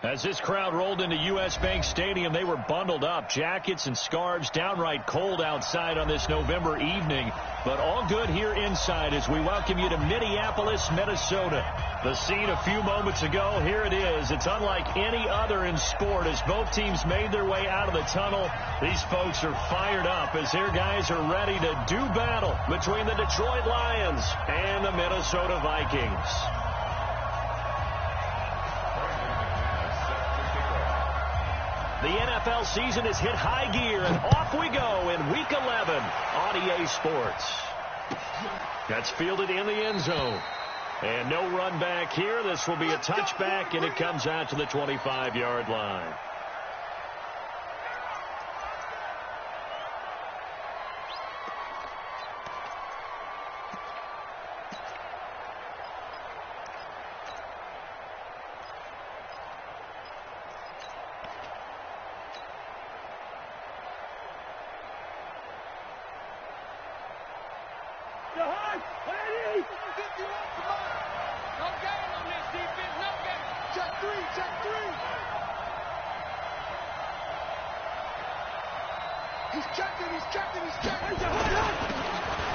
As this crowd rolled into U.S. Bank Stadium, they were bundled up, jackets and scarves, downright cold outside on this November evening. But all good here inside as we welcome you to Minneapolis, Minnesota. The scene a few moments ago, here it is. It's unlike any other in sport as both teams made their way out of the tunnel. These folks are fired up as their guys are ready to do battle between the Detroit Lions and the Minnesota Vikings. The NFL season has hit high gear, and off we go in Week 11 on EA Sports. That's fielded in the end zone. And no run back here. This will be a touchback, and it comes out to the 25-yard line.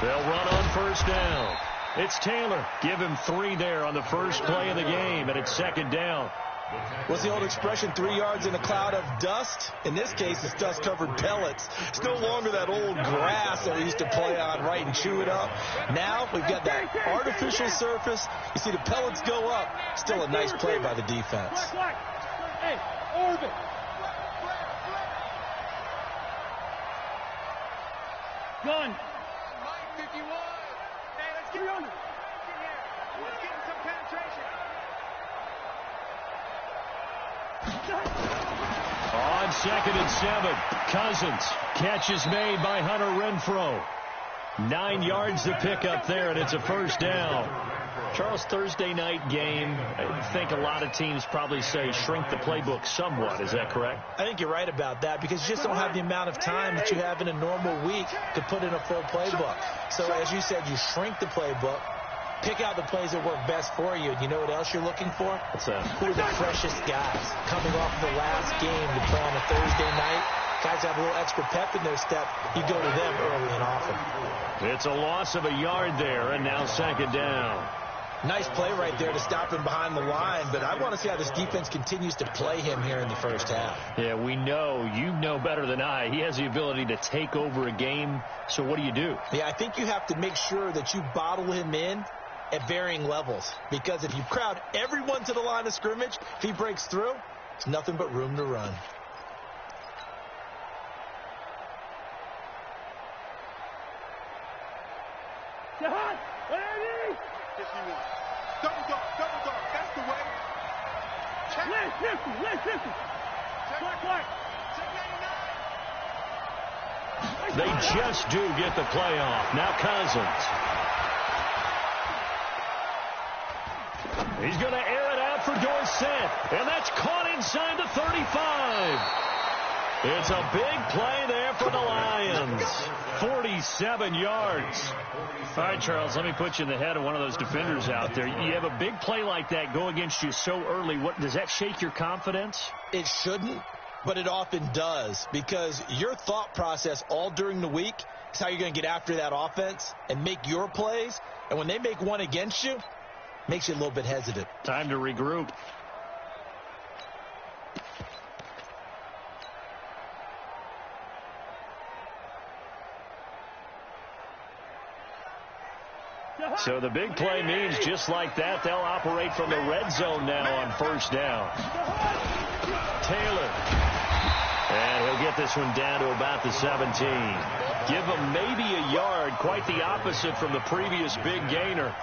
They'll run on first down. It's Taylor. Give him 3 there on the first play of the game, and it's second down. What's the old expression, 3 yards in a cloud of dust? In this case, it's dust-covered pellets. It's no longer that old grass that we used to play on, right, and chew it up. Now we've got that artificial surface. You see the pellets go up. Still a nice play by the defense. Hey, orbit. Gun. 51. Hey, let's get on it. Let's get some penetration. On 2nd and 7, Cousins. Catch is made by Hunter Renfrow. 9 yards to pick up there, and it's a first down. Charles, Thursday night game, I think a lot of teams probably say shrink the playbook somewhat. Is that correct? I think you're right about that because you just don't have the amount of time that you have in a normal week to put in a full playbook. So, as you said, you shrink the playbook, pick out the plays that work best for you. And you know what else you're looking for? What's that? Who are the freshest guys coming off the last game to play on a Thursday night? Guys have a little extra pep in their step. You go to them early and often. It's a loss of a yard there, and now second down. Nice play right there to stop him behind the line, but I want to see how this defense continues to play him here in the first half. Yeah, we know. You know better than I. He has the ability to take over a game, so what do? Yeah, I think you have to make sure that you bottle him in at varying levels, because if you crowd everyone to the line of scrimmage, if he breaks through, it's nothing but room to run. That's the way. They just do get the playoff. Now Cousins. He's going to air it out for Dorsett, and that's caught inside the 35. It's a big play there for the Lions. 47 yards. All right, Charles, let me put you in the head of one of those defenders out there. You have a big play like that go against you so early. What does that shake your confidence? It shouldn't, but it often does, because your thought process all during the week is how you're going to get after that offense and make your plays. And when they make one against you, it makes you a little bit hesitant. Time to regroup. So the big play means just like that, they'll operate from the red zone now on first down. Taylor. And he'll get this one down to about the 17. Give him maybe a yard, quite the opposite from the previous big gainer.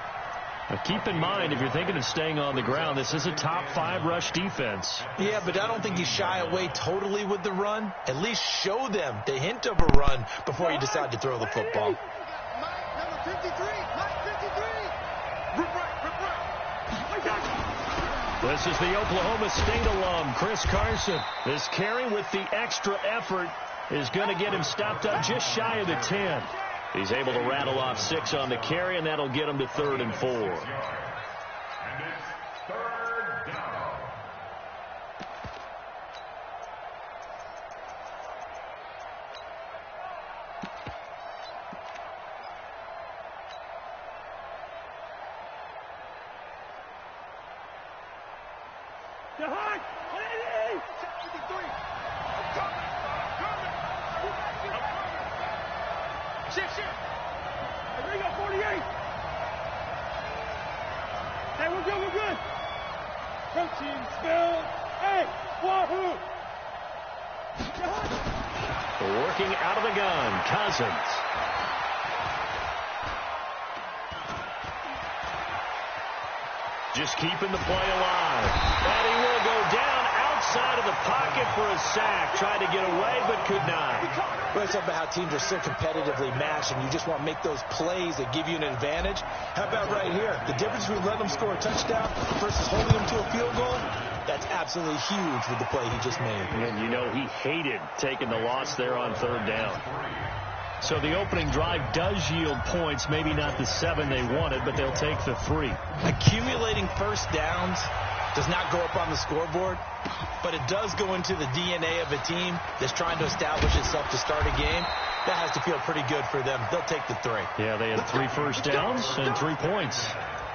Now keep in mind, if you're thinking of staying on the ground, this is a top 5 rush defense. Yeah, but I don't think you shy away totally with the run. At least show them the hint of a run before you decide to throw the football. Number 53. This is the Oklahoma State alum, Chris Carson. This carry with the extra effort is going to get him stopped up just shy of the 10. He's able to rattle off 6 on the carry, and that'll get him to 3rd and 4. Hey, we got 48. Hey, we're good, we're good. Protein spill. Hey, wahoo. Working out of the gun, Cousins. Just keeping the play alive. And he will go down outside of the pocket for a sack. Tried to get away, but could not. Well, it's about how teams are so competitively matched, and you just want to make those plays that give you an advantage. How about right here? The difference between letting them score a touchdown versus holding them to a field goal, that's absolutely huge with the play he just made. And you know he hated taking the loss there on third down. So the opening drive does yield points, maybe not the 7 they wanted, but they'll take the 3. Accumulating first downs does not go up on the scoreboard, but it does go into the DNA of a team that's trying to establish itself to start a game. That has to feel pretty good for them. They'll take the 3. Yeah, they had 3 first downs and 3 points.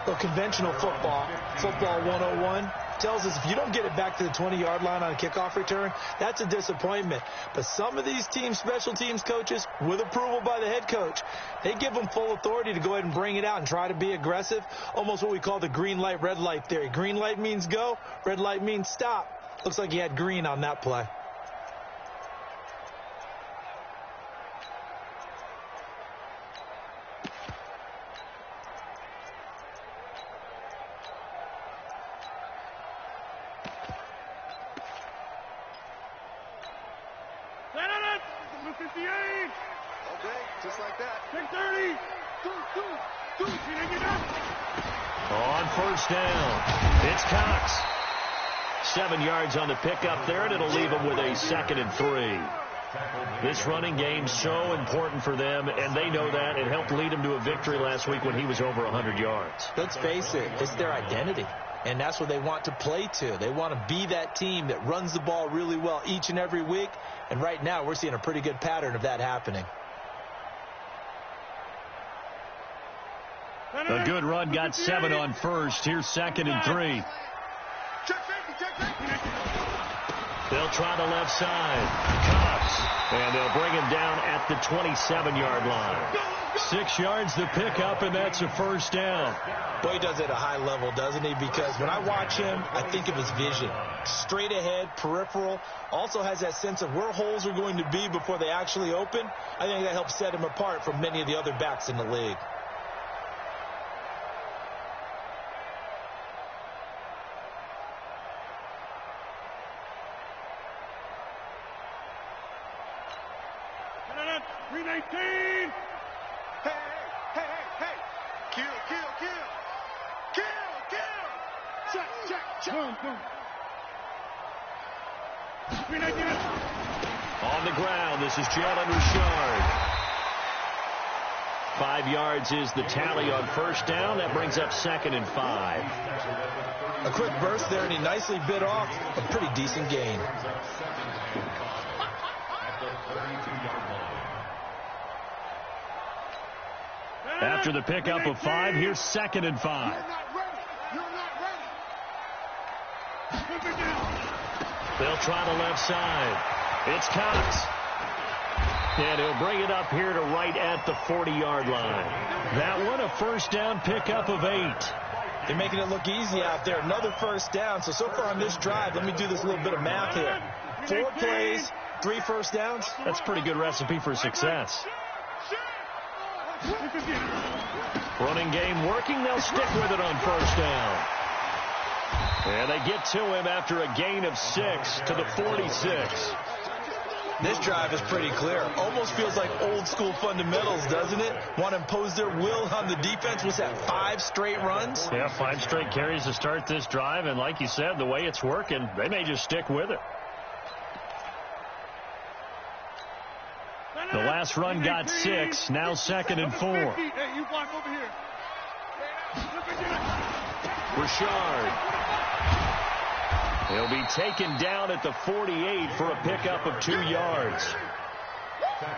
Well, conventional football 101, tells us if you don't get it back to the 20-yard line on a kickoff return, that's a disappointment. But some of these teams, special teams coaches, with approval by the head coach, they give them full authority to go ahead and bring it out and try to be aggressive, almost what we call the green light, red light theory. Green light means go, red light means stop. Looks like he had green on that play. Just like that. 630. On first down, it's Cox. 7 yards on the pickup there, and it'll leave them with a 2nd and 3. This running game's so important for them, and they know that. It helped lead them to a victory last week when he was over 100 yards. Let's face it, it's their identity, and that's what they want to play to. They want to be that team that runs the ball really well each and every week, and right now we're seeing a pretty good pattern of that happening. A good run got 7 on first. Here's 2nd and 3. They'll try the left side. Cox. And they'll bring him down at the 27-yard line. 6 yards the pickup, and that's a first down. Boy, he does it at a high level, doesn't he? Because when I watch him, I think of his vision. Straight ahead, peripheral. Also has that sense of where holes are going to be before they actually open. I think that helps set him apart from many of the other backs in the league. On the ground, this is Jalen Richard. 5 yards is the tally on first down. That brings up 2nd and 5. A quick burst there, and he nicely bit off a pretty decent gain. After the pickup of 5, here's 2nd and 5. They'll try the left side. It's Cox. And he'll bring it up here to right at the 40-yard line. That one a first down pickup of 8. They're making it look easy out there. Another first down. So far on this drive, let me do this little bit of math here. 4 plays, 3 first downs. That's a pretty good recipe for success. Running game working. They'll stick with it on first down. And they get to him after a gain of 6 to the 46. This drive is pretty clear. Almost feels like old school fundamentals, doesn't it? Want to impose their will on the defense. Was that 5 straight runs? Yeah, 5 straight carries to start this drive. And like you said, the way it's working, they may just stick with it. The last run got 6. Now 2nd and 4. Hey, you block over here. Richard. He'll be taken down at the 48 for a pickup of 2 yards.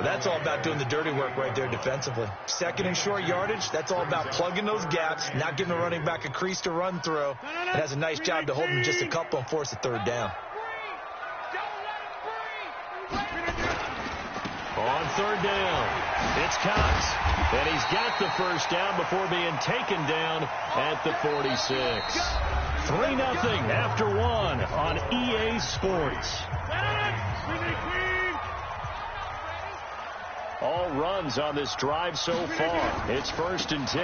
That's all about doing the dirty work right there defensively. Second and short yardage, that's all about plugging those gaps, not giving the running back a crease to run through. It has a nice job to hold him just a couple and force a third down. On third down, it's Cox. And he's got the first down before being taken down at the 46. 3-0 after 1 on EA Sports. All runs on this drive so far. It's 1st and 10.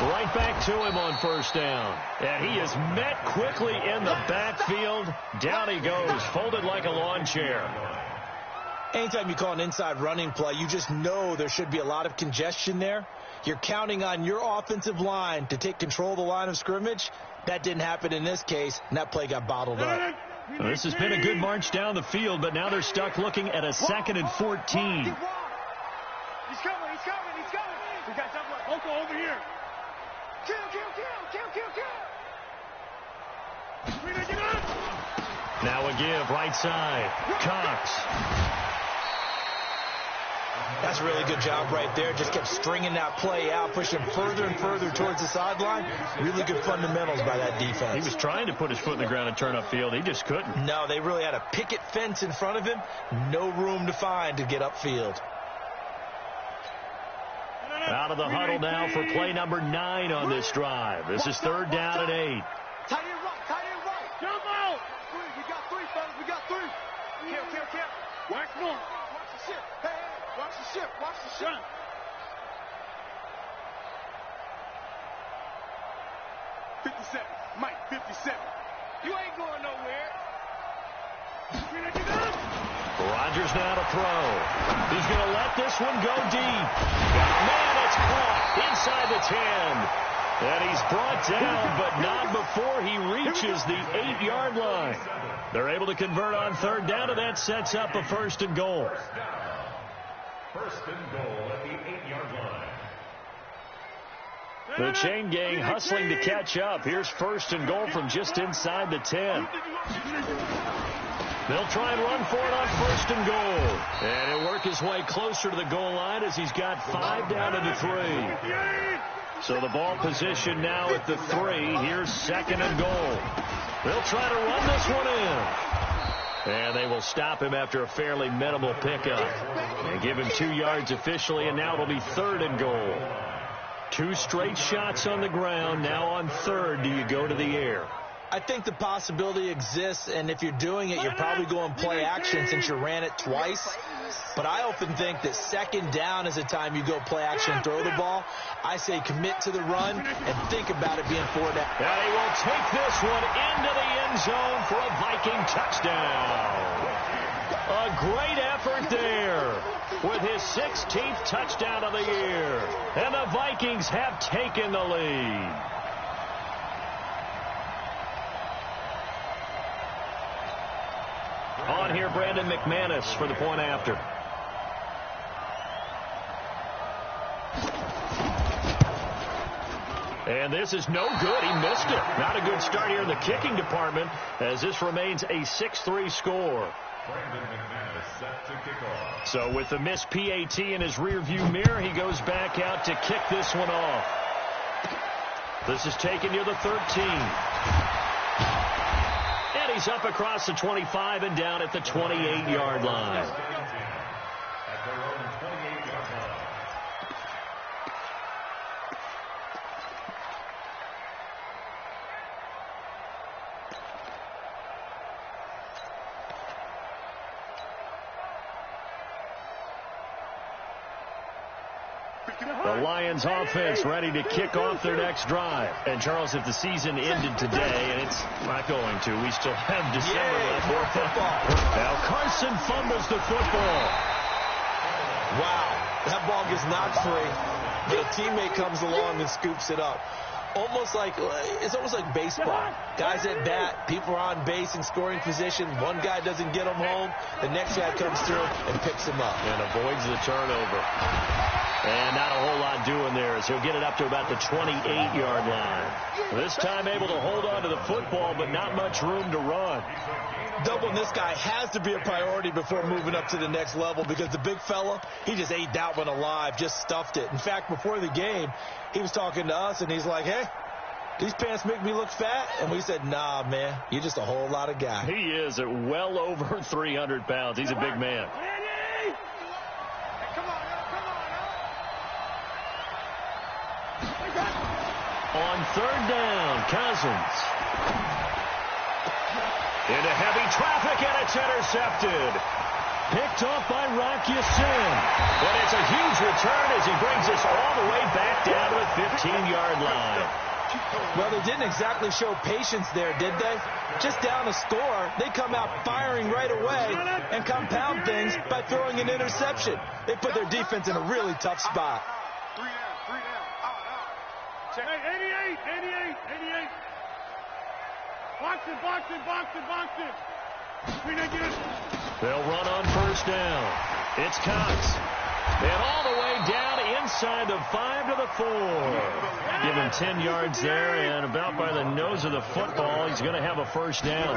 Right back to him on first down. And he is met quickly in the backfield. Down he goes, folded like a lawn chair. Anytime you call an inside running play, you just know there should be a lot of congestion there. You're counting on your offensive line to take control of the line of scrimmage. That didn't happen in this case, and that play got bottled up. Well, this has been a good march down the field, but now they're stuck looking at a 2nd and 14. He's coming. We got double up. Oko over here. Kill. Now a give, right side. Cox. That's a really good job right there. Just kept stringing that play out, pushing further and further towards the sideline. Really good fundamentals by that defense. He was trying to put his foot in the ground and turn upfield. He just couldn't. No, they really had a picket fence in front of him. No room to find to get upfield. Out of the huddle now for play number 9 on this drive. This is 3rd down and 8. Tight end right. Jump out. We got 3, fellas. We got 3. Kill. Watch more. Watch the ship. Hey. Watch the ship. 57. Mike, 57. You ain't going nowhere. Rodgers now to throw. He's going to let this one go deep. Man, it's caught inside the 10. And he's brought down, but not before he reaches the 8-yard line. They're able to convert on 3rd down, and that sets up a 1st and goal. 1st and goal at the 8-yard line. The chain gang hustling to catch up. Here's 1st and goal from just inside the 10. They'll try and run for it on 1st and goal. And he'll work his way closer to the goal line as he's got 5 down to the 3. So the ball position now at the 3. Here's 2nd and goal. They'll try to run this one in. And they will stop him after a fairly minimal pickup. And give him 2 yards officially, and now it'll be 3rd and goal. 2 straight shots on the ground. Now on 3rd, do you go to the air? I think the possibility exists, and if you're doing it, you're probably going play action since you ran it twice. But I often think that 2nd down is a time you go play action and throw the ball. I say commit to the run and think about it being 4 down. And he will take this one into the end zone for a Viking touchdown. A great effort there with his 16th touchdown of the year. And the Vikings have taken the lead. On here, Brandon McManus for the point after. And this is no good. He missed it. Not a good start here in the kicking department as this remains a 6-3 score. So with the missed PAT in his rearview mirror, he goes back out to kick this one off. This is taken near the 13. And he's up across the 25 and down at the 28-yard line. The Lions offense ready to kick off their next drive. And Charles, if the season ended today, and it's not going to, we still have December left. More football. Now Carson fumbles the football. Wow, that ball gets knocked free, but a teammate comes along and scoops it up. It's almost like baseball. Guys at bat, people are on base in scoring position. One guy doesn't get them home. The next guy comes through and picks him up. And avoids the turnover. And not a whole lot doing there as he'll get it up to about the 28-yard line. This time able to hold on to the football, but not much room to run. Doubling this guy has to be a priority before moving up to the next level because the big fella, he just ate that one alive, just stuffed it. In fact, before the game, he was talking to us, and he's like, hey, these pants make me look fat. And we said, nah, man, you're just a whole lot of guy. He is at well over 300 pounds. He's a big man. On third down, Cousins. Into heavy traffic, and it's intercepted. Picked off by Rock Ya-Sin. But it's a huge return as he brings us all the way back down to the 15-yard line. Well, they didn't exactly show patience there, did they? Just down a score, they come out firing right away and compound things by throwing an interception. They put their defense in a really tough spot. 88. Box it. They'll run on first down. It's Cox. And all the way down inside the 5 to the 4. Give him 10 yards there, and about by the nose of the football, he's going to have a first down.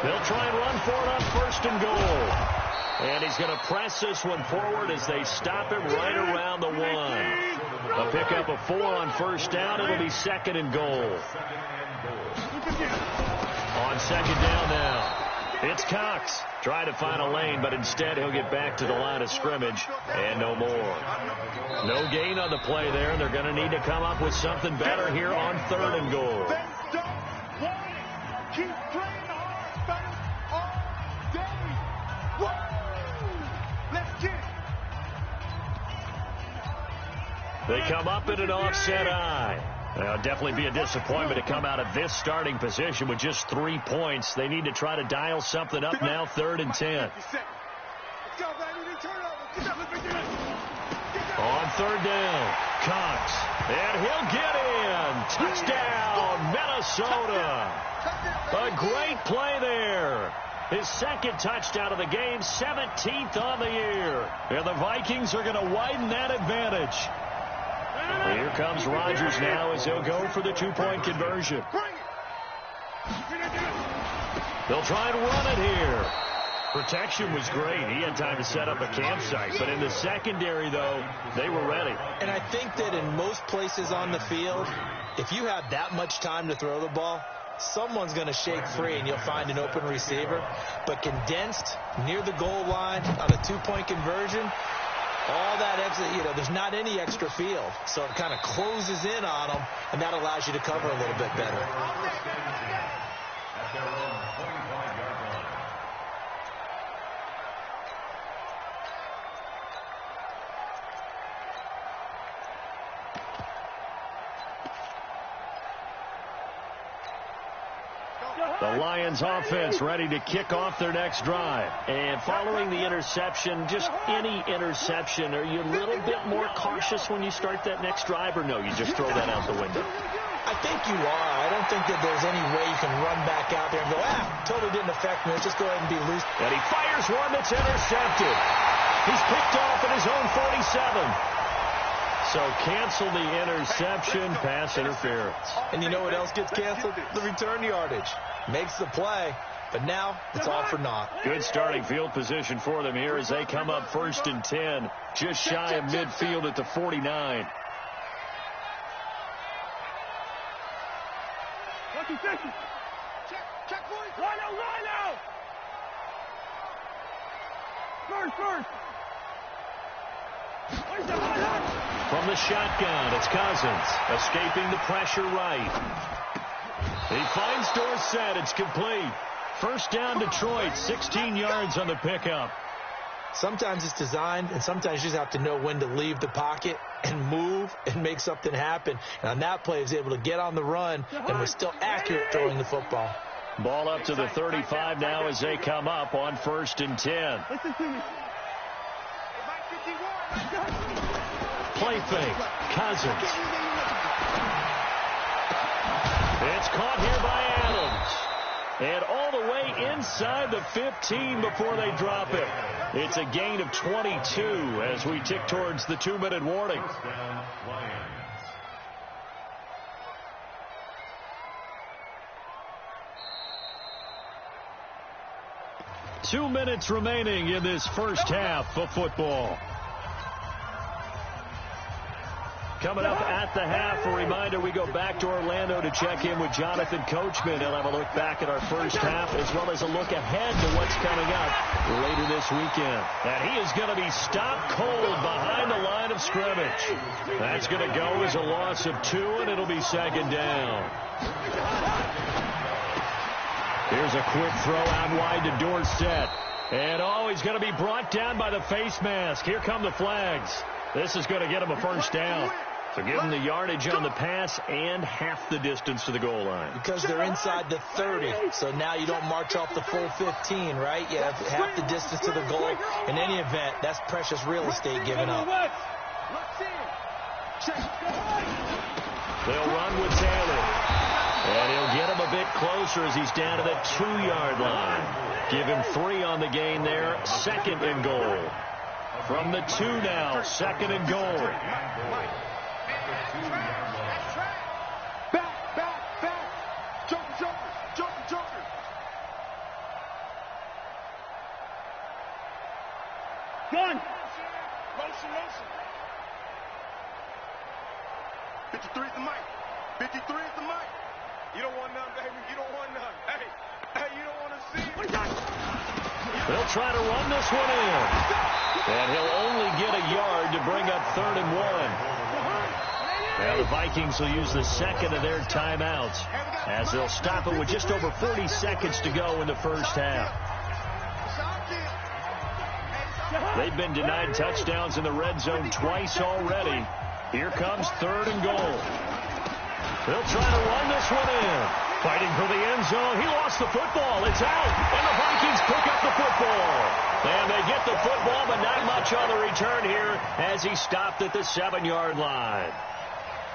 They'll try and run for it on first and goal. And he's going to press this one forward as they stop him right around the 1. A pickup of 4 on first down. It'll be second and goal. On second down now. It's Cox. Trying to find a lane, but instead he'll get back to the line of scrimmage and no more. No gain on the play there, and they're going to need to come up with something better here on third and goal. Keep playing hard all day. Woo! Let's get it. They come up in an offset eye. Now, it'll definitely be a disappointment to come out of this starting position with just 3 points. They need to try to dial something up now, third and 10. On third down, Cox. And he'll get in. Touchdown, Minnesota. A great play there. His second touchdown of the game, 17th on the year. And the Vikings are going to widen that advantage. Here comes Rodgers now as he'll go for the 2-point conversion. They'll try and run it here. Protection was great. He had time to set up a campsite. But in the secondary, though, they were ready. And I think that in most places on the field, if you have that much time to throw the ball, someone's going to shake free and you'll find an open receiver. But condensed near the goal line on a 2-point conversion, all that extra, there's not any extra field. So it kind of closes in on them, and that allows you to cover a little bit better. At their own 25-yard line. The Lions offense ready to kick off their next drive. And following the interception, just any interception, are you a little bit more cautious when you start that next drive, or no, you just throw that out the window? I think you are. I don't think that there's any way you can run back out there and go, totally didn't affect me. Let's just go ahead and be loose. And he fires one that's intercepted. He's picked off at his own 47. So cancel the interception, pass interference. And you know what else gets canceled? The return yardage. Makes the play, but now it's all for naught. Good starting field position for them here as they come up first and 10, just shy of midfield at the 49. First. From the shotgun, it's Cousins, escaping the pressure right. He finds Dorsett. It's complete. First down, Detroit, 16 yards on the pickup. Sometimes it's designed, and sometimes you just have to know when to leave the pocket and move and make something happen. And on that play, he was able to get on the run and was still accurate throwing the football. Ball up to the 35 now as they come up on first and 10. Play fake. Cousins. It's caught here by Adams. And all the way inside the 15 before they drop it. It's a gain of 22 as we tick towards the 2-minute warning. 2 minutes remaining in this first half of football. Coming up at the half, a reminder, we go back to Orlando to check in with Jonathan Coachman. He'll have a look back at our first half as well as a look ahead to what's coming up later this weekend. And he is going to be stopped cold behind the line of scrimmage. That's going to go as a loss of 2, and it'll be second down. Here's a quick throw out wide to Dorsett. And, he's going to be brought down by the face mask. Here come the flags. This is going to get him a first down. So give them the yardage on the pass and half the distance to the goal line. Because they're inside the 30, so now you don't march off the full 15, right? You have half the distance to the goal. In any event, that's precious real estate given up. They'll run with Taylor. And he'll get him a bit closer as he's down to the 2-yard line. Give him 3 on the gain there. Second and goal. From the 2 now, second and goal. Back. Joker. Gun. Motion. 53 is the mic. 53 is the mic. You don't want none, baby. You don't want none. Hey, you don't want to see it. They'll try to run this one in. And he'll only get a yard to bring up 3rd and 1. Now the Vikings will use the second of their timeouts as they'll stop it with just over 40 seconds to go in the first half. They've been denied touchdowns in the red zone twice already. Here comes 3rd and goal. They'll try to run this one in. Fighting for the end zone. He lost the football. It's out. And the Vikings pick up the football. And they get the football, but not much on the return here as he stopped at the 7-yard line.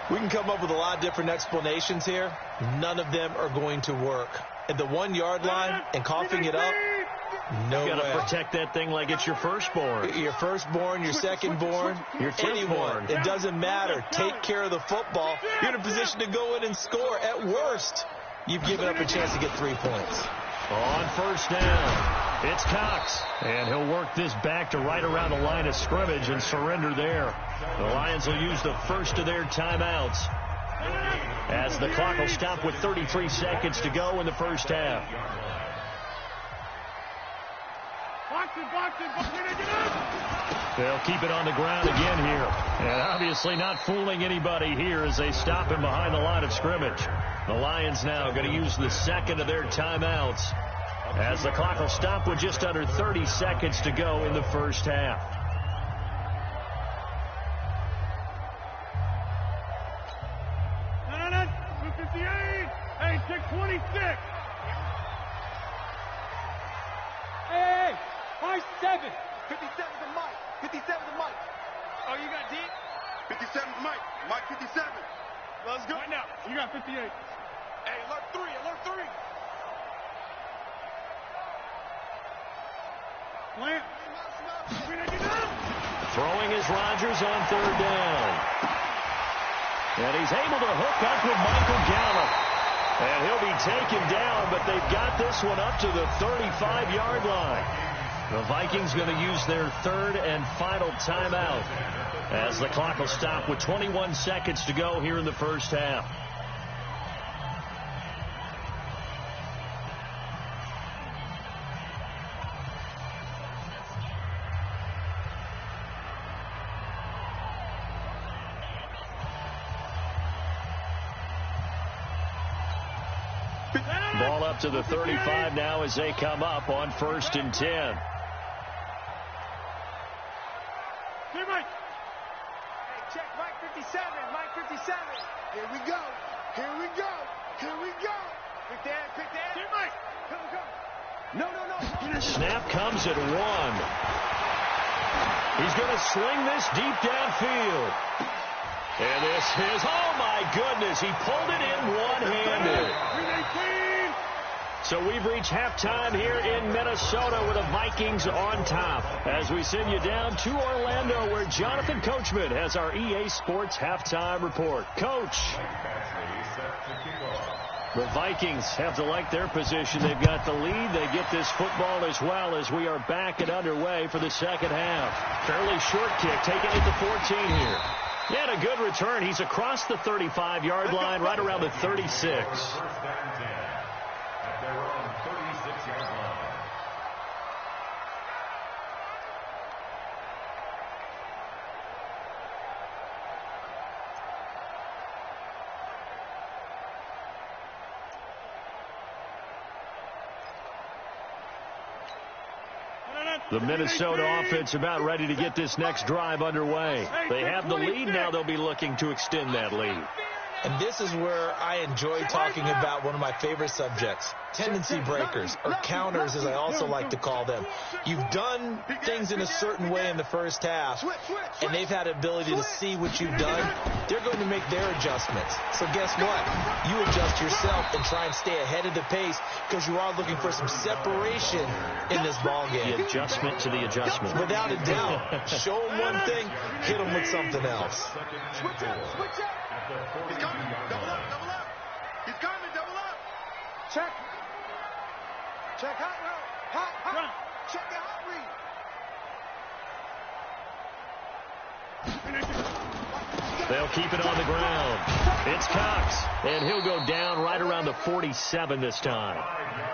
We can come up with a lot of different explanations here. None of them are going to work. At the 1-yard line and coughing it up, no way. You got to protect that thing like it's your firstborn. Your firstborn, your secondborn, your anyone. fifthborn. It doesn't matter. Take care of the football. You're in a position to go in and score. At worst, you've given up a chance to get 3 points. On first down, it's Cox. And he'll work this back to right around the line of scrimmage and surrender there. The Lions will use the first of their timeouts as the clock will stop with 33 seconds to go in the first half. They'll keep it on the ground again here. And obviously not fooling anybody here as they stop him behind the line of scrimmage. The Lions now going to use the second of their timeouts as the clock will stop with just under 30 seconds to go in the first half. No. 258. Hey, take 26. Hey, 57. 57 the mic. 57 the mic. Oh, you got D? 57 the mic. Mike 57. Let's go. Right now. You got 58. Hey, alert 3. Plant. Throwing is Rodgers on 3rd down. And he's able to hook up with Michael Gallup. And he'll be taken down, but they've got this one up to the 35-yard line. The Vikings going to use their 3rd and final timeout as the clock will stop with 21 seconds to go here in the first half. Ball up to the 35 now as they come up on 1st and 10. Hey, Mike. Hey, check Mike 57. Mike 57. Here we go. Pick that. Hey, Mike. Come. No. Snap comes at 1. He's going to swing this deep downfield. And this is, oh my goodness, he pulled it in one-handed. So we've reached halftime here in Minnesota with the Vikings on top. As we send you down to Orlando, where Jonathan Coachman has our EA Sports halftime report. Coach. The Vikings have to like their position. They've got the lead. They get this football as well as we are back and underway for the second half. Fairly short kick, taking it to 14 here. Yeah, and a good return. He's across the 35-yard line, right around the 36. The Minnesota offense about ready to get this next drive underway. They have the lead. Now they'll be looking to extend that lead. And this is where I enjoy talking about one of my favorite subjects, tendency breakers, or counters as I also like to call them. You've done things in a certain way in the first half, and they've had the ability to see what you've done. They're going to make their adjustments. So guess what? You adjust yourself and try and stay ahead of the pace because you are looking for some separation in this ball game. The adjustment to the adjustment. Without a doubt. Show them one thing, hit them with something else. Switch up, switch up. He's coming. Double up, double up. He's coming, double up. Check. Check hot route. Hot. Run. Check the hot read. They'll keep it on the ground. It's Cox, and he'll go down right around the 47 this time.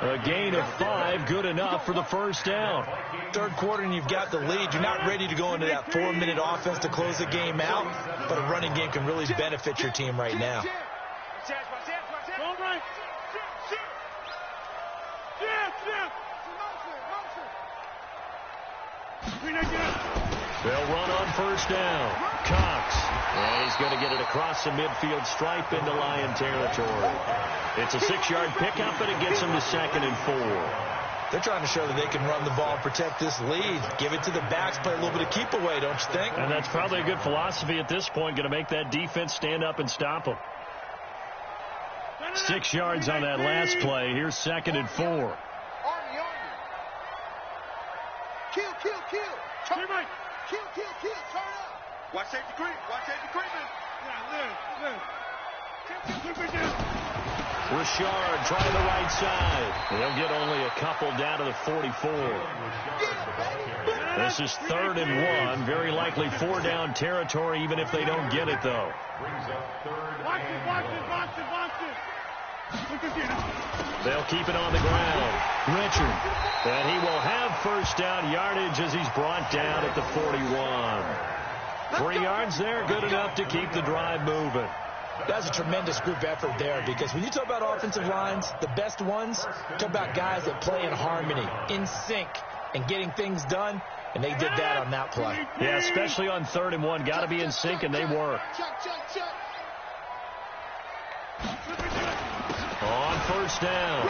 A gain of 5, good enough for the first down. Third quarter and you've got the lead. You're not ready to go into that 4-minute offense to close the game out, but a running game can really benefit your team right now. They'll run on first down. Cox. And he's going to get it across the midfield stripe into Lion territory. It's a 6-yard pickup, and it gets them to 2nd and 4. They're trying to show that they can run the ball and protect this lead. Give it to the backs, play a little bit of keep away, don't you think? And that's probably a good philosophy at this point, going to make that defense stand up and stop them. 6 yards on that last play. Here's 2nd and 4. Army. Kill. Turn right. Kill. Turn up. Watch safety creep. Yeah, live. Richard trying the right side. They'll get only a couple down to the 44. This is 3rd and 1. Very likely 4-down territory, even if they don't get it, though. Watch it. They'll keep it on the ground. Richard. And he will have first down yardage as he's brought down at the 41. 3 yards there, good enough to keep the drive moving. That's a tremendous group effort there, because when you talk about offensive lines, the best ones, talk about guys that play in harmony, in sync, and getting things done, and they did that on that play. Yeah, especially on 3rd and 1. Got to be in sync, and they were. On first down,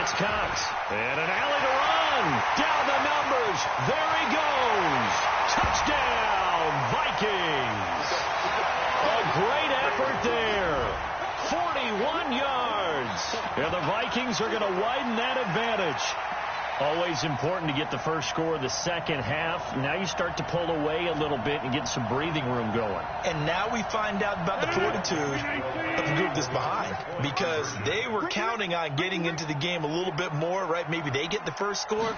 it's Cox. And an alley to run. Down the numbers. There he goes. Touchdown, Vikings. A great effort there. 41 yards. And the Vikings are going to widen that advantage. Always important to get the first score of the second half. Now you start to pull away a little bit and get some breathing room going. And now we find out about the fortitude of the group that's behind, because they were counting on getting into the game a little bit more, right? Maybe they get the first score.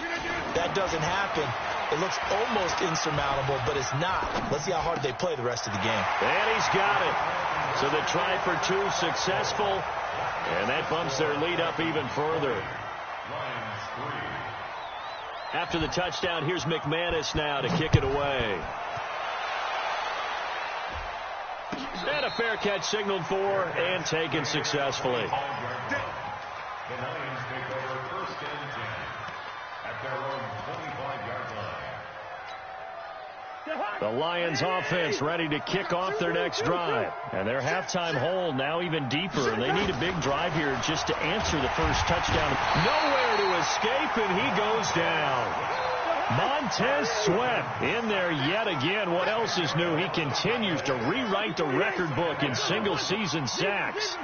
That doesn't happen. It looks almost insurmountable, but it's not. Let's see how hard they play the rest of the game. And he's got it. So the try for 2 successful, and that bumps their lead up even further. After the touchdown, here's McManus now to kick it away. And a fair catch signaled for and taken successfully. The Lions take over 1st and 10 at their own 25-yard line. The Lions offense ready to kick off their next drive. And their halftime hole now even deeper. And they need a big drive here just to answer the first touchdown. Nowhere to escape, and he goes down. Montez Sweat in there yet again. What else is new? He continues to rewrite the record book in single-season sacks.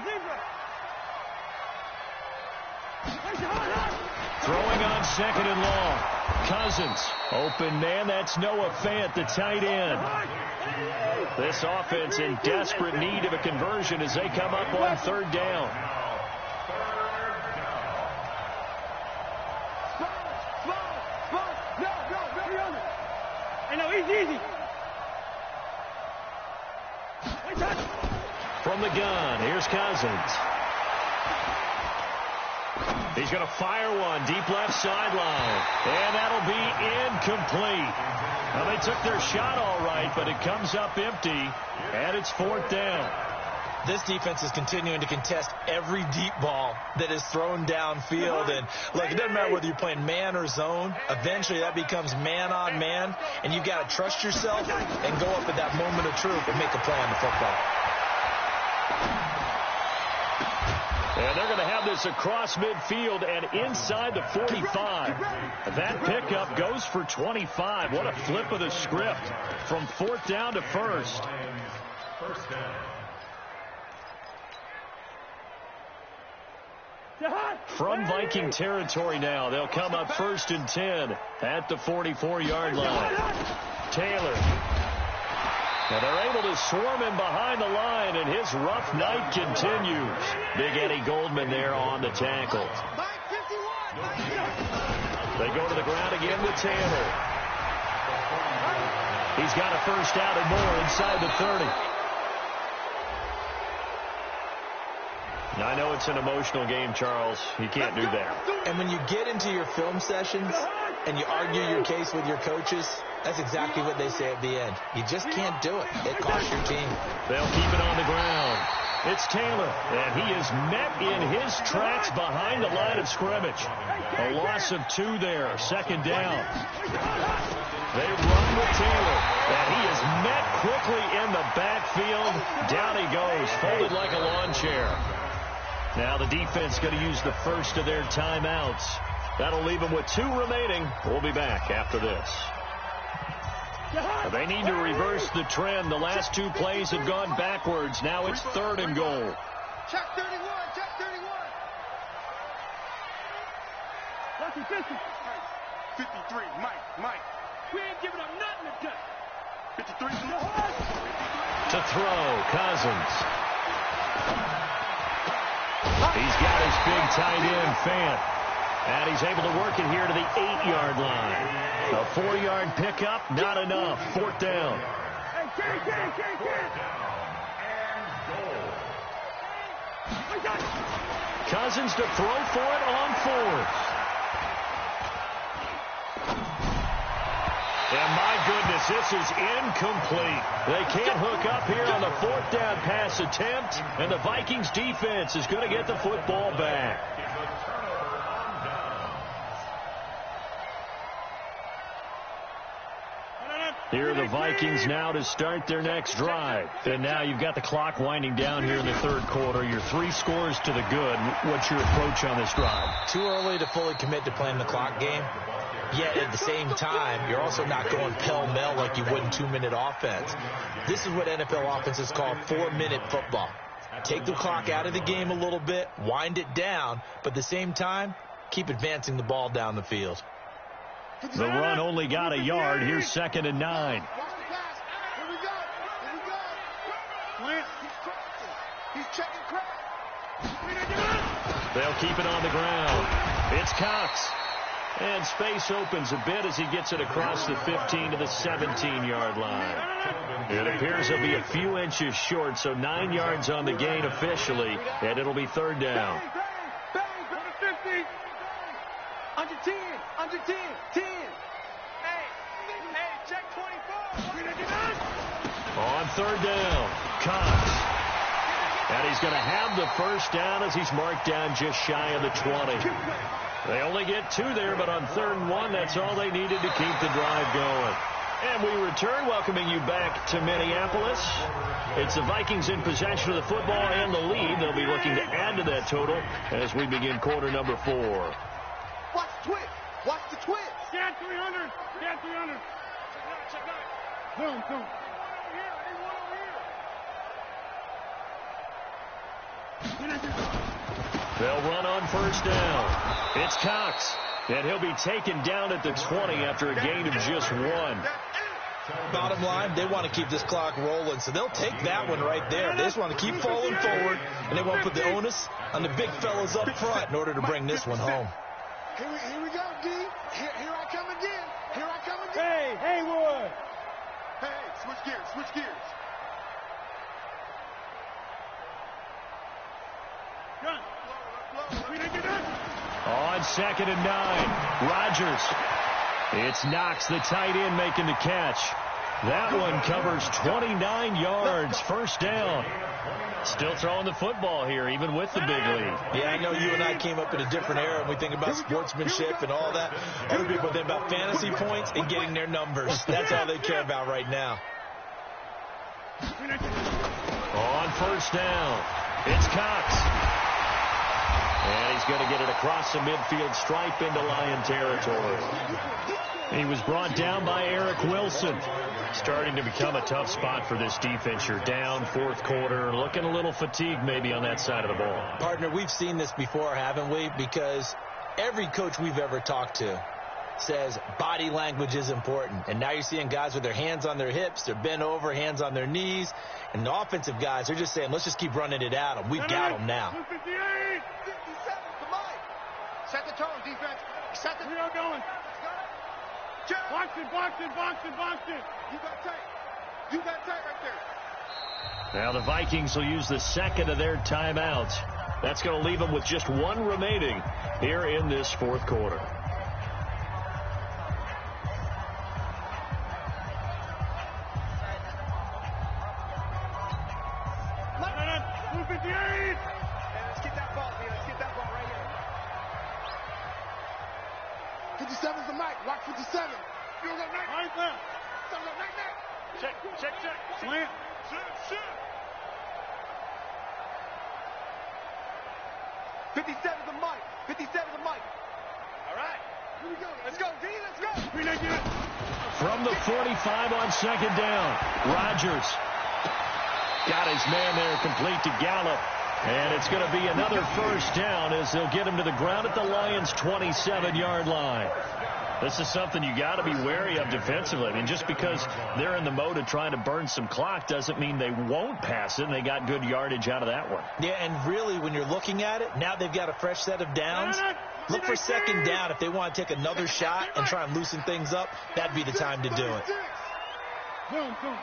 Throwing on second and long. Cousins. Open man. That's Noah Fant, the tight end. This offense in desperate need of a conversion as they come up on third down. Easy. From the gun, here's Cousins. He's going to fire one deep left sideline. And that'll be incomplete. Well, they took their shot all right, but it comes up empty, and it's fourth down. This defense is continuing to contest every deep ball that is thrown downfield. And, look, it doesn't matter whether you're playing man or zone. Eventually, that becomes man on man, and you've got to trust yourself and go up at that moment of truth and make a play on the football. And they're going to have this across midfield and inside the 45. That pickup goes for 25. What a flip of the script from fourth down to first. First down. From Viking territory now, they'll come up first and 10 at the 44-yard line. Taylor. Now they're able to swarm him behind the line, and his rough night continues. Big Eddie Goldman there on the tackle. They go to the ground again with Taylor. He's got a first out and more inside the 30. I know it's an emotional game, Charles. You can't do that. And when you get into your film sessions and you argue your case with your coaches, that's exactly what they say at the end. You just can't do it. It costs your team. They'll keep it on the ground. It's Taylor, and he is met in his tracks behind the line of scrimmage. A loss of 2 there, second down. They run with Taylor, and he is met quickly in the backfield. Down he goes, folded like a lawn chair. Now the defense going to use the first of their timeouts. That'll leave them with 2 remaining. We'll be back after this. They need to reverse the trend. The last 2 plays have gone backwards. Now it's third and goal. Check 31, check 31. 53, Mike. We ain't giving up nothing to touch. 53. To throw, Cousins. He's got his big tight end, Fant. And he's able to work it here to the 8-yard line. A 4-yard pickup, not enough. Fourth down. Cousins to throw for it on 4th. And my goodness, this is incomplete. They can't hook up here on the 4th down pass attempt, and the Vikings defense is going to get the football back. Here are the Vikings now to start their next drive. And now you've got the clock winding down here in the third quarter. You're 3 scores to the good. What's your approach on this drive? Too early to fully commit to playing the clock game. Yet at the same time, you're also not going pell-mell like you would in 2-minute offense. This is what NFL offenses call 4-minute football. Take the clock out of the game a little bit, wind it down, but at the same time, keep advancing the ball down the field. The run only got a yard. Here's 2nd and 9. They'll keep it on the ground. It's Cox. And space opens a bit as he gets it across the 15 to the 17-yard line. It appears he'll be a few inches short, so 9 yards on the gain officially, and it'll be third down. Under 10, 10. Hey, check 24. On third down, Cox. And he's going to have the first down as he's marked down just shy of the 20. They only get 2 there, but on 3rd and 1, that's all they needed to keep the drive going. And we return, welcoming you back to Minneapolis. It's the Vikings in possession of the football and the lead. They'll be looking to add to that total as we begin quarter number 4. Watch the twist. Watch the twist. Yeah, 300. Get 300. Check out. Boom, boom. They'll run on first down. It's Cox, and he'll be taken down at the 20 after a gain of just 1. Bottom line, they want to keep this clock rolling, so they'll take that one right there. They just want to keep falling forward, and they want to put the onus on the big fellas up front in order to bring this one home. Here we go, D. Here I come again. Here I come again. Hey, Haywood. Hey, switch gears, switch gears. Gun. On 2nd and 9, Rodgers. It's Knox, the tight end, making the catch. That one covers 29 yards, first down. Still throwing the football here, even with the big lead. Yeah, I know you and I came up in a different era, and we think about sportsmanship and all that. Other people think about fantasy points and getting their numbers. That's all they care about right now. On first down, it's Cox. And he's going to get it across the midfield stripe into Lion territory. He was brought down by Eric Wilson. Starting to become a tough spot for this defense. You're down, fourth quarter, looking a little fatigued maybe on that side of the ball. Partner, we've seen this before, haven't we? Because every coach we've ever talked to says body language is important. And now you're seeing guys with their hands on their hips, they're bent over, hands on their knees. And the offensive guys are just saying, let's just keep running it at them. We've got them now. 258. 57, come on. Set the tone, defense. Set the tone going. Box it, box it, box it, box it. You got tight. You got tight right there. Now the Vikings will use the second of their timeouts. That's going to leave them with just one remaining here in this fourth quarter. Let's get that ball, Let's get that ball right here. 57's the mic. Watch 57. You go right there. Right there. Check. Slant. Shoot. 57's the mic. 57's the mic. All right. Here we go. Let's go, D. Let's go. From the 45 on second down, Rodgers got his man there complete to Gallup. And it's going to be another first down as they'll get him to the ground at the Lions' 27-yard line. This is something you got to be wary of defensively. I mean, just because they're in the mode of trying to burn some clock doesn't mean they won't pass it, and they got good yardage out of that one. Yeah, and really, when you're looking at it, now they've got a fresh set of downs. Look for second down. If they want to take another shot and try and loosen things up, that'd be the time to do it. Boom. Go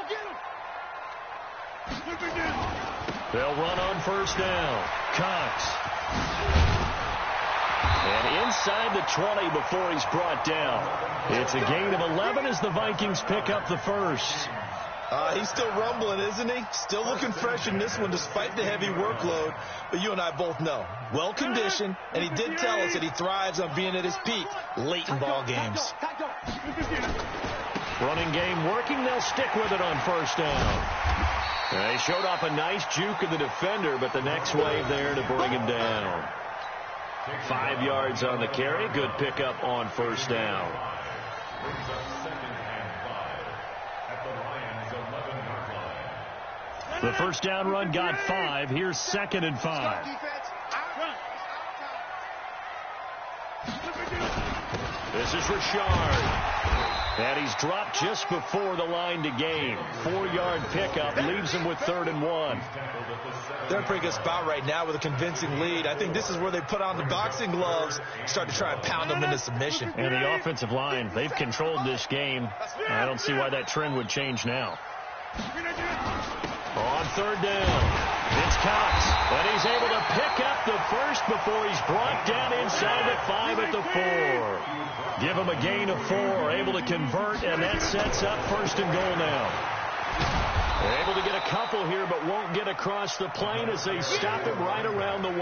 get him. They'll run on first down. Cox. And inside the 20 before he's brought down. It's a gain of 11 as the Vikings pick up the first. He's still rumbling, isn't he? Still looking fresh in this one despite the heavy workload. But you and I both know, well-conditioned, and he did tell us that he thrives on being at his peak late in ball games. Running game working. They'll stick with it on first down. They showed off a nice juke of the defender, but the next wave there to bring him down. 5 yards on the carry. Good pickup on first down. The first down run got 5. Here's 2nd and 5. This is Richard. And he's dropped just before the line to gain. 4-yard pickup leaves him with 3rd and 1. They're in a pretty good spot right now with a convincing lead. I think this is where they put on the boxing gloves, start to try and pound them into submission. And the offensive line, they've controlled this game. I don't see why that trend would change now. On 3rd down, it's Cox, and he's able to pick up the first before he's brought down inside the 5 at the 4. Give him a gain of 4, able to convert, and that sets up 1st and goal now. Able to get a couple here, but won't get across the plane as they stop him right around the 1.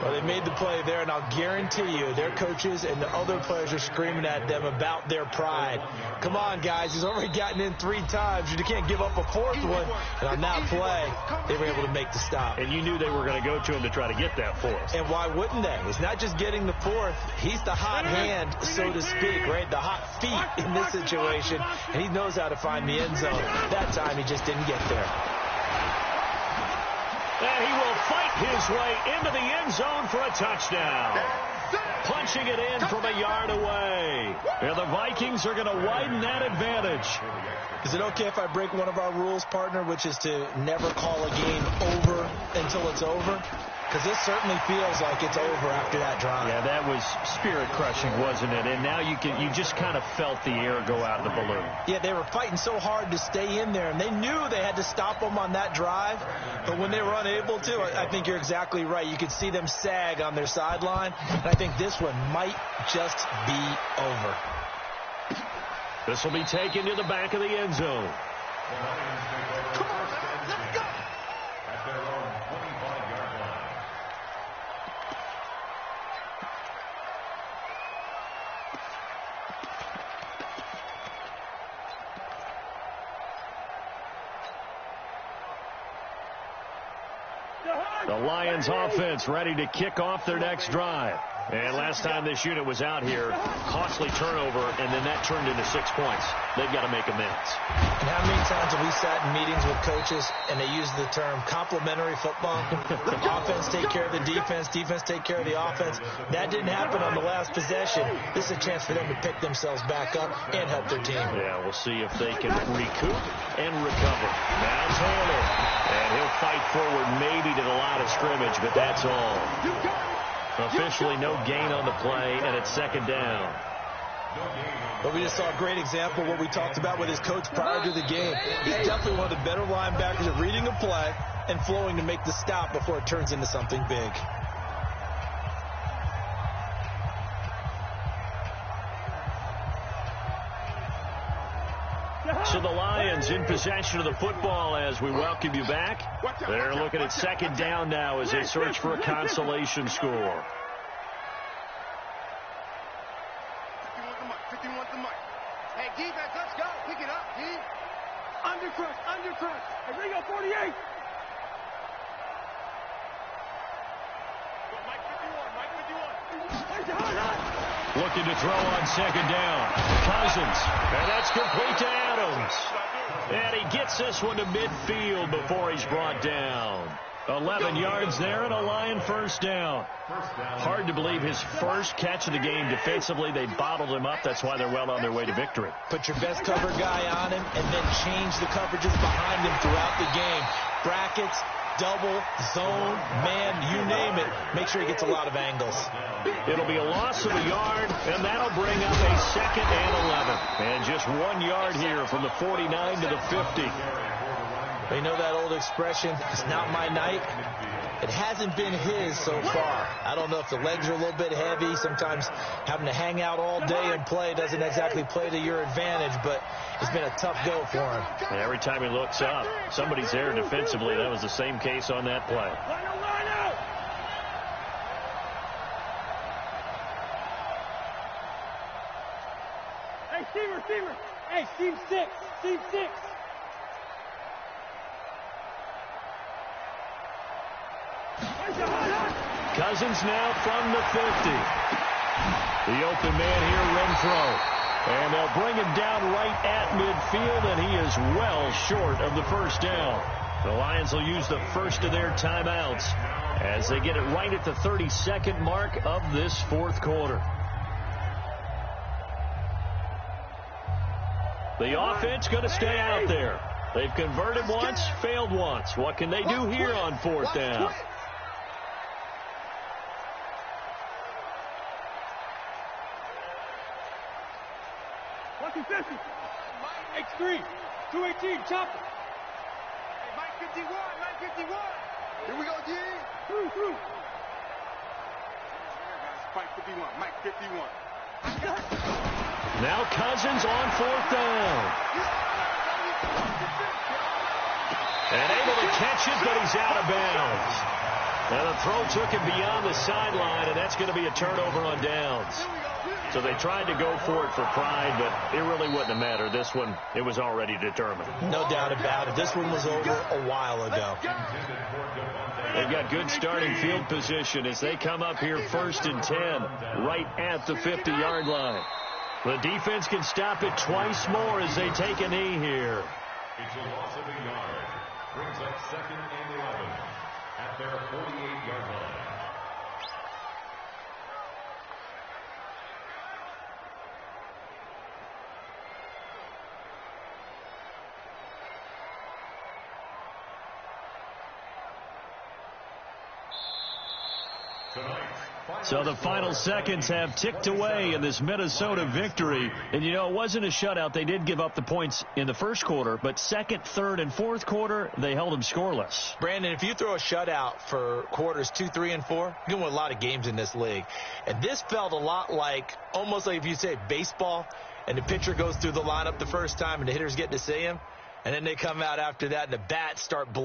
Well, they made the play there, and I'll guarantee you their coaches and the other players are screaming at them about their pride. Come on, guys. He's already gotten in 3 times. You can't give up a 4th one. And on that play, they were able to make the stop. And you knew they were going to go to him to try to get that 4th. And why wouldn't they? It's not just getting the 4th. He's the hot hand, so to speak, right? The hot feet in this situation. And he knows how to find the end zone. That time, he just didn't get there. And he will fight his way into the end zone for a touchdown. Punching it in from a yard away. And the Vikings are going to widen that advantage. Is it okay if I break one of our rules, partner, which is to never call a game over until it's over? Because this certainly feels like it's over after that drive. Yeah, that was spirit-crushing, wasn't it? And now you just kind of felt the air go out of the balloon. Yeah, they were fighting so hard to stay in there, and they knew they had to stop them on that drive. But when they were unable to, I think you're exactly right. You could see them sag on their sideline, and I think this one might just be over. This will be taken to the back of the end zone. Come on, let's go. At their own 25-yard line. The Lions offense ready to kick off their next drive. And last time this unit was out here, costly turnover, and then that turned into 6 points. They've got to make amends. And how many times have we sat in meetings with coaches and they use the term complementary football? Offense take care of the defense, defense take care of the offense. That didn't happen on the last possession. This is a chance for them to pick themselves back up and help their team. Yeah, we'll see if they can recoup and recover. Now Taylor, and he'll fight forward maybe to the line of scrimmage, but that's all. Officially no gain on the play, and it's 2nd down. But we just saw a great example of what we talked about with his coach prior to the game. He's definitely one of the better linebackers at reading a play and flowing to make the stop before it turns into something big. So the Lions in possession of the football as we welcome you back. They're looking at 2nd down now as they search for a consolation score. 51's the mark. Hey, defense, let's go. Pick it up, D. Undercrush, undercrush. Hey, bring up 48. Mike 51, Mike 51. Looking to throw on 2nd down. Cousins. And that's complete to Adams. And he gets this one to midfield before he's brought down. 11 yards there and a Lion 1st down. Hard to believe his first catch of the game defensively. They bottled him up. That's why they're well on their way to victory. Put your best cover guy on him and then change the coverages behind him throughout the game. Brackets, double, zone, man, you name it. Make sure he gets a lot of angles. It'll be a loss of a yard, and that'll bring up a 2nd and 11. And just 1 yard here from the 49 to the 50. You know that old expression, it's not my night? It hasn't been his so far. I don't know if the legs are a little bit heavy. Sometimes having to hang out all day and play doesn't exactly play to your advantage, but it's been a tough go for him. And every time he looks up, somebody's there defensively. That was the same case on that play. Line out. Hey, receiver. Hey, team 6. Cousins now from the 50. The open man here, Renfro. And they'll bring him down right at midfield, and he is well short of the 1st down. The Lions will use the first of their timeouts as they get it right at the 32nd mark of this 4th quarter. The offense going to stay out there. They've converted once, failed once. What can they do here on 4th down? X3, 218, chopper. Hey, Mike 51. Here we go, D. Through. Mike 51. Now Cousins on 4th down. And able to catch it, but he's out of bounds. And the throw took him beyond the sideline, and that's going to be a turnover on downs. So they tried to go for it for pride, but it really wouldn't have mattered. This one, it was already determined. No doubt about it. This one was over a while ago. They've got good starting field position as they come up here 1st and 10, right at the 50-yard line. The defense can stop it twice more as they take a knee here. It's a loss of a yard. Brings up 2nd and 11 at their 48-yard line. So the final seconds have ticked away in this Minnesota victory. And, you know, it wasn't a shutout. They did give up the points in the first quarter, but second, third, and fourth quarter, they held them scoreless. Brandon, if you throw a shutout for quarters 2, 3, and 4, you can win a lot of games in this league. And this felt a lot like, almost like if you say baseball, and the pitcher goes through the lineup the first time, and the hitters get to see him, and then they come out after that, and the bats start blowing.